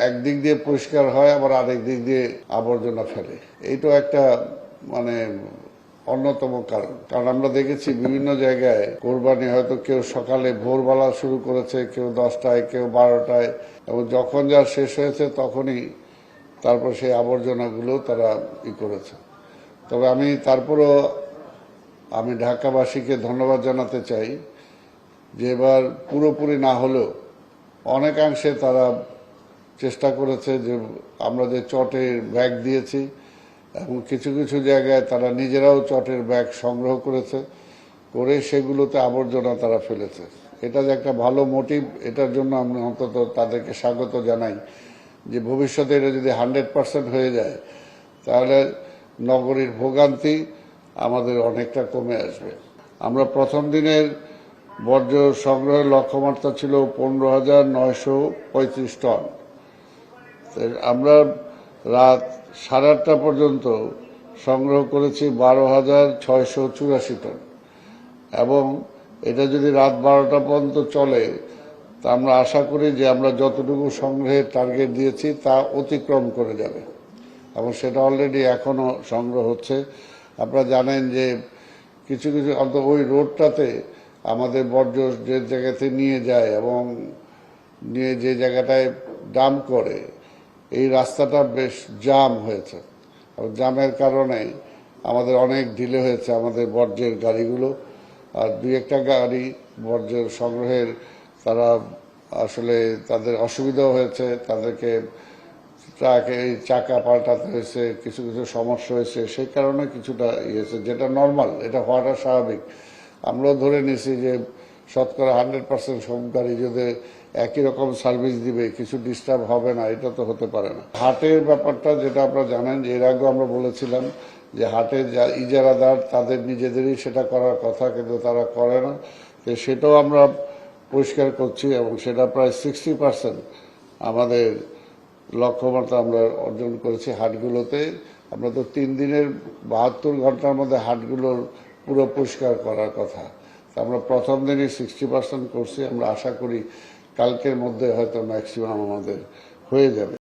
একদিক দিয়ে পরিষ্কার হয়, আবার আরেক দিক দিয়ে আবর্জনা ফেলে। এইটাও একটা মানে অন্যতম কারণ আমরা দেখেছি বিভিন্ন জায়গায় কোরবানি হয়তো কেউ সকালে ভোরবেলা শুরু করেছে, কেউ 10টায়, কেউ 12টায়, এবং যখন যা শেষ হয়েছে তখনই তারপর সেই আবর্জনাগুলো তারা করেছে। তবে আমি তারপরও ঢাকাবাসীকে ধন্যবাদ জানাতে চাই যে এবার পুরোপুরি না হলেও অনেকাংশে তারা চেষ্টা করেছে যে আমরা যে চটের ব্যাগ দিয়েছি, এবং কিছু কিছু জায়গায় তারা নিজেরাও চটের ব্যাগ সংগ্রহ করে সেগুলোতে আবর্জনা তারা ফেলেছে। এটা যে একটা ভালো মোটিভ, এটার জন্য আমি অন্তত তাদেরকে স্বাগত জানাই যে ভবিষ্যতে এটা যদি 100% হয়ে যায় তাহলে নগরীর ভোগান্তি আমাদের অনেকটা কমে আসবে। আমরা প্রথম দিনের বর্জ্য সংগ্রহের লক্ষ্যমাত্রা ছিল 15,935 টন। আমরা রাত 8:30 পর্যন্ত সংগ্রহ করেছি 12,684 টন, এবং এটা যদি রাত 12টা পর্যন্ত চলে তা আমরা আশা করি যে আমরা যতটুকু সংগ্রহের টার্গেট দিয়েছি তা অতিক্রম করে যাবে, এবং সেটা অলরেডি এখনো সংগ্রহ হচ্ছে। আপনারা জানেন যে কিছু কিছু ওই রোডটাতে আমাদের বর্জ্য যে জায়গাতে নিয়ে যায় এবং নিয়ে যে জায়গাটায় ডাম্প করে, এই রাস্তাটা বেশ জাম হয়েছে, এবং জামের কারণে আমাদের অনেক ডিলে হয়েছে আমাদের বর্জ্যের গাড়িগুলো। আর দুই একটা গাড়ি বর্জ্য সংগ্রহের তারা আসলে তাদের অসুবিধাও হয়েছে, তাদেরকে চাকা পাল্টাতে হয়েছে, কিছু কিছু সমস্যা হয়েছে, সেই কারণে কিছুটা হয়েছে, যেটা নর্মাল, এটা হওয়াটা স্বাভাবিক। আমরাও ধরে নিয়েছি যে শতকরা 100% সব গাড়ি যদি একই রকম সার্ভিস দিবে, কিছু ডিস্টার্ব হবে না, এটা তো হতে পারে না। হাটের ব্যাপারটা যেটা আপনারা জানেন যে এর আগেও আমরা বলেছিলাম যে হাটের যা ইজারাদার তাদের নিজেদেরই সেটা করার কথা, কিন্তু তারা করে না। তো সেটাও আমরা পরিষ্কার করছি, এবং সেটা প্রায় 60% আমাদের লক্ষ্যমাত্রা আমরা অর্জন করেছি হাটগুলোতে। আমরা তো 3 দিনের 72 ঘন্টার মধ্যে হাটগুলোর পুরো পরিষ্কার করার কথা, আমরা প্রথম দিনই 60% করছি। আমরা আশা করি কালকের মধ্যে হয়তো ম্যাক্সিমাম আমাদের হয়ে যাবে।